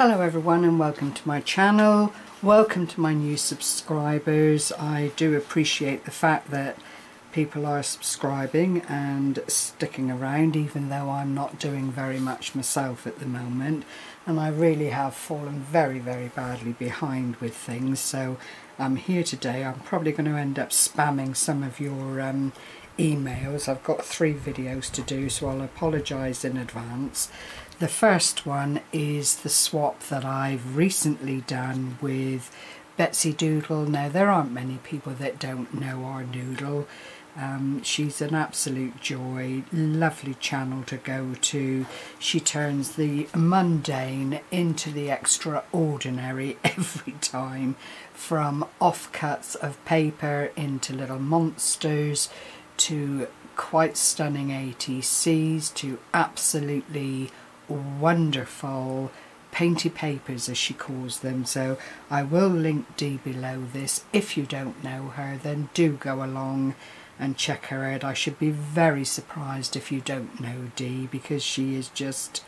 Hello everyone and welcome to my channel. Welcome to my new subscribers. I do appreciate the fact that people are subscribing and sticking around, even though I'm not doing very much myself at the moment, and I really have fallen very badly behind with things. So I'm here today. I'm probably going to end up spamming some of your emails. I've got 3 videos to do, so I'll apologise in advance. The first one is the swap that I've recently done with BettsyDoodle. Now, there aren't many people that don't know our Noodle. She's an absolute joy, lovely channel to go to. She turns the mundane into the extraordinary every time, from offcuts of paper into little monsters to quite stunning A.T.Cs to absolutely wonderful painty papers, as she calls them. So I will link Dee below this. If you don't know her, then do go along and check her out. I should be very surprised if you don't know Dee, because she is just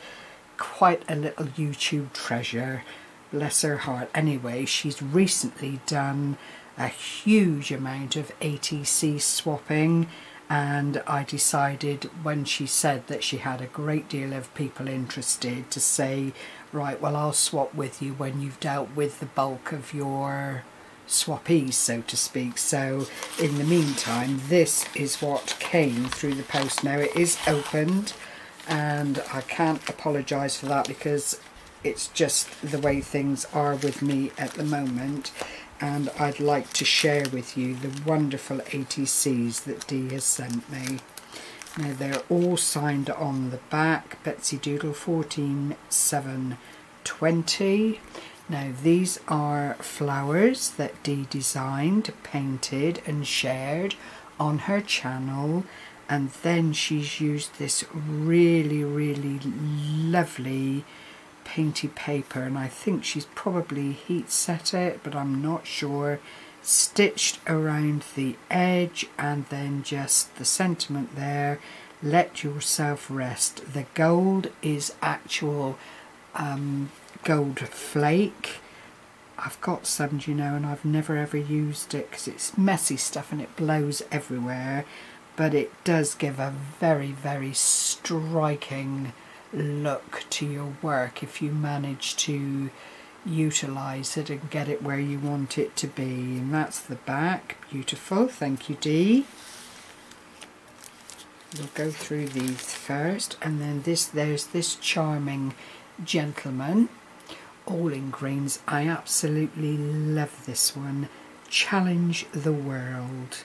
quite a little YouTube treasure, bless her heart. Anyway, she's recently done a huge amount of A.T.C swapping, and I decided, when she said that she had a great deal of people interested, to say, right, well, I'll swap with you when you've dealt with the bulk of your swappies, so to speak. So in the meantime, this is what came through the post. Now, it is opened, and I can't apologise for that, because it's just the way things are with me at the moment. And I'd like to share with you the wonderful A.T.Cs that Dee has sent me. Now, they're all signed on the back, BettsyDoodle 14720. Now, these are flowers that Dee designed, painted and shared on her channel, and then she's used this really lovely painty paper, and I think she's probably heat set it, but I'm not sure, stitched around the edge, and then just the sentiment there, let yourself rest. The gold is actual gold flake. I've got some, you know, and I've never ever used it because it's messy stuff and it blows everywhere, but it does give a very striking look to your work if you manage to utilise it and get it where you want it to be. And that's the back. Beautiful. Thank you, Dee. We'll go through these first, and then there's this charming gentleman, all in greens. I absolutely love this one. Challenge the World,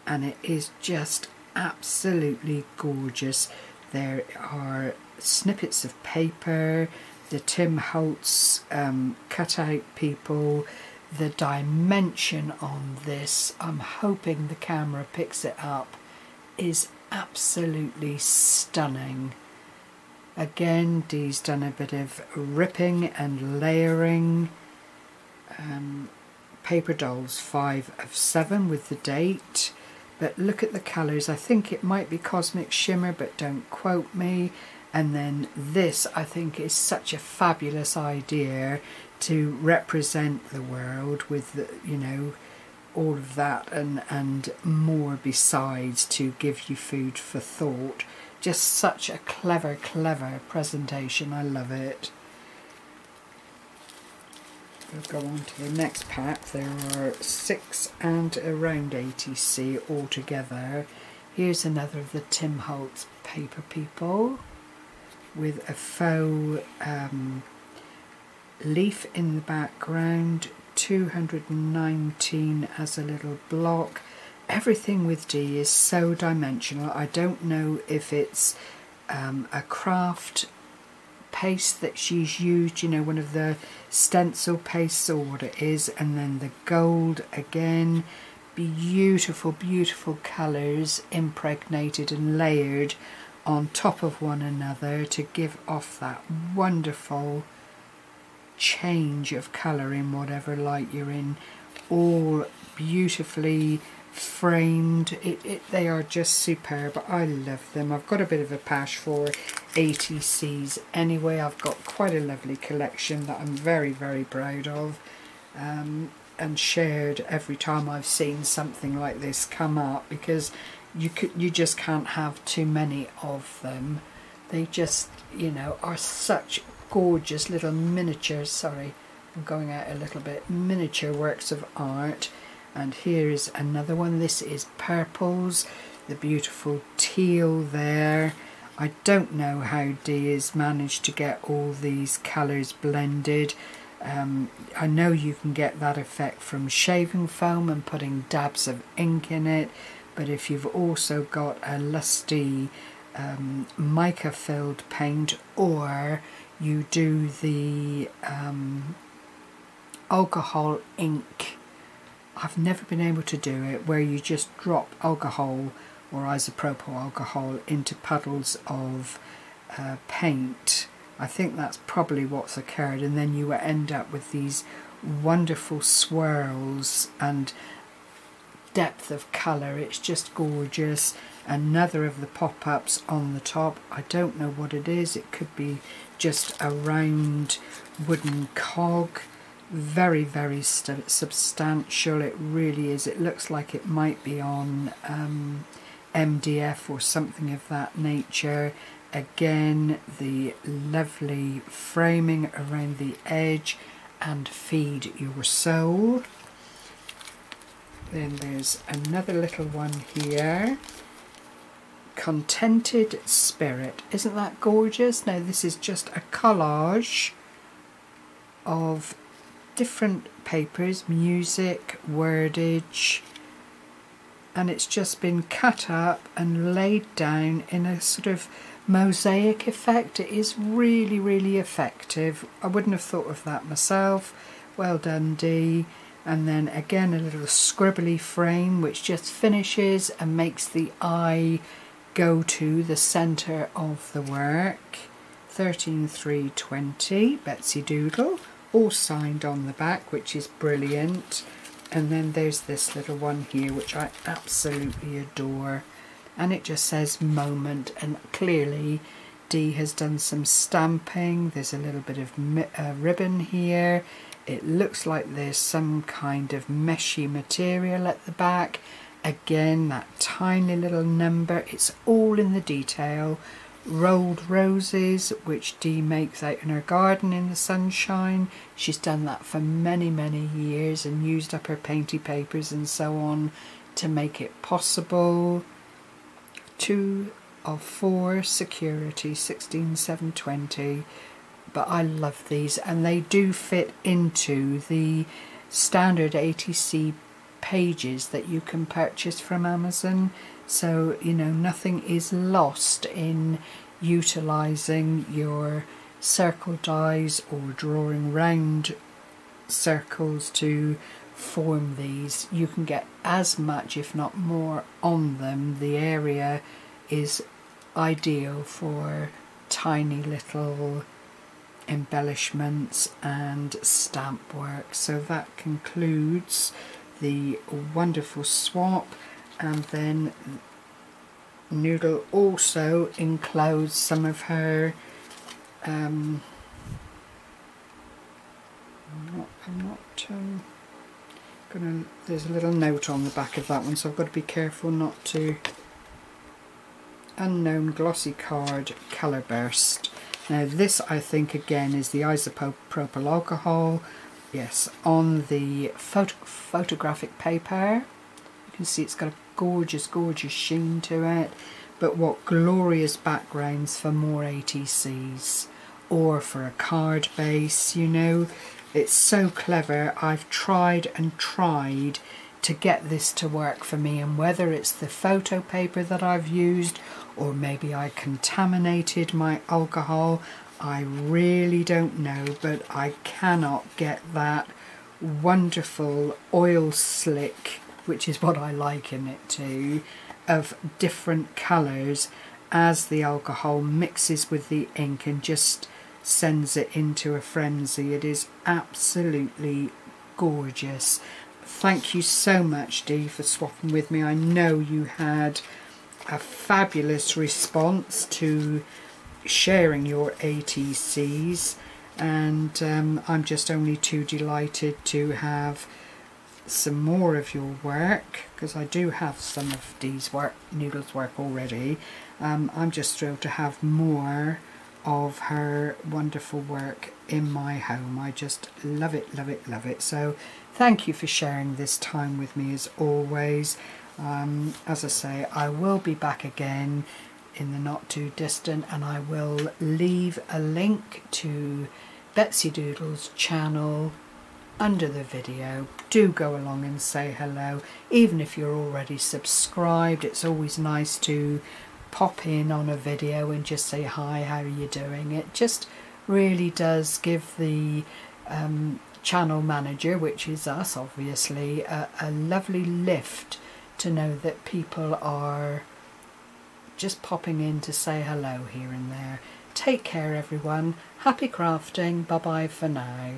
and it is just absolutely gorgeous. There are snippets of paper, the Tim Holtz cutout people. The dimension on this, I'm hoping the camera picks it up, is absolutely stunning. Again, Dee's done a bit of ripping and layering. Paper dolls 5 of 7 with the date. But look at the colours. I think it might be Cosmic Shimmer, but don't quote me. And then this, I think, is such a fabulous idea to represent the world with, the, you know, all of that and more besides, to give you food for thought. Just such a clever presentation. I love it. We'll go on to the next pack. There are 6 and around A.T.C altogether. Here's another of the Tim Holtz paper people with a faux leaf in the background. 219 as a little block. Everything with Dee is so dimensional. I don't know if it's a craft paste that she's used, you know, one of the stencil pastes, or what it is. And then the gold again, beautiful colours impregnated and layered on top of one another to give off that wonderful change of colour in whatever light you're in. All beautifully framed. They are just superb. I love them. I've got a bit of a pash for A.T.Cs anyway. I've got quite a lovely collection that I'm very, very proud of, and shared every time I've seen something like this come up, because you just can't have too many of them. They just, you know, are such gorgeous little miniature, sorry, I'm going out a little bit, miniature works of art. And here is another one. This is purples, the beautiful teal there. I don't know how Dee has managed to get all these colours blended. I know you can get that effect from shaving foam and putting dabs of ink in it, but if you've also got a lusty mica filled paint, or you do the alcohol ink, I've never been able to do it, where you just drop alcohol or isopropyl alcohol into puddles of paint. I think that's probably what's occurred, and then you end up with these wonderful swirls and depth of colour. It's just gorgeous. Another of the pop-ups on the top, I don't know what it is. It could be just a round wooden cog. Very, very substantial. It really is. It looks like it might be on MDF or something of that nature. Again, the lovely framing around the edge, and feed your soul. Then there's another little one here. Contented Spirit. Isn't that gorgeous? Now this is just a collage of different papers, music, wordage, and it's just been cut up and laid down in a sort of mosaic effect. It is really, really effective. I wouldn't have thought of that myself. Well done, Dee. And then again a little scribbly frame which just finishes and makes the eye go to the centre of the work. 13/3/20, BettsyDoodle, all signed on the back, which is brilliant. And then there's this little one here which I absolutely adore, and it just says moment, and clearly Dee has done some stamping. There's a little bit of ribbon here. It looks like there's some kind of meshy material at the back. Again, that tiny little number. It's all in the detail. Rolled roses, which Dee makes out in her garden in the sunshine. She's done that for many, many years and used up her painty papers and so on to make it possible. 2 of 4 security, 16/7/20. But I love these, and they do fit into the standard A.T.C pages that you can purchase from Amazon. So, you know, nothing is lost in utilising your circle dies or drawing round circles to form these. You can get as much, if not more, on them. The area is ideal for tiny little embellishments and stamp work. So that concludes the wonderful swap. And then Noodle also enclosed some of her there's a little note on the back of that one, so I've got to be careful not to. Unknown glossy card colour burst. Now this, I think, again is the isopropyl alcohol. Yes, on the photographic paper. You can see it's got a gorgeous, gorgeous sheen to it. But what glorious backgrounds for more A.T.Cs, or for a card base, you know. It's so clever. I've tried and tried to get this to work for me, and whether it's the photo paper that I've used, or maybe I contaminated my alcohol, I really don't know, but I cannot get that wonderful oil slick, which is what I liken it to, of different colours as the alcohol mixes with the ink and just sends it into a frenzy. It is absolutely gorgeous. Thank you so much, Dee, for swapping with me. I know you had a fabulous response to sharing your ATCs, and I'm just only too delighted to have some more of your work, because I do have some of these Noodles work already. I'm just thrilled to have more of her wonderful work in my home. I just love it, love it, love it. So thank you for sharing this time with me as always. As I say, I will be back again in the not too distant, and I will leave a link to BettsyDoodle's channel under the video. Do go along and say hello, even if you're already subscribed. It's always nice to pop in on a video and just say hi, how are you doing. It just really does give the channel manager, which is us obviously, a lovely lift to know that people are just popping in to say hello here and there. Take care everyone, happy crafting, bye bye for now.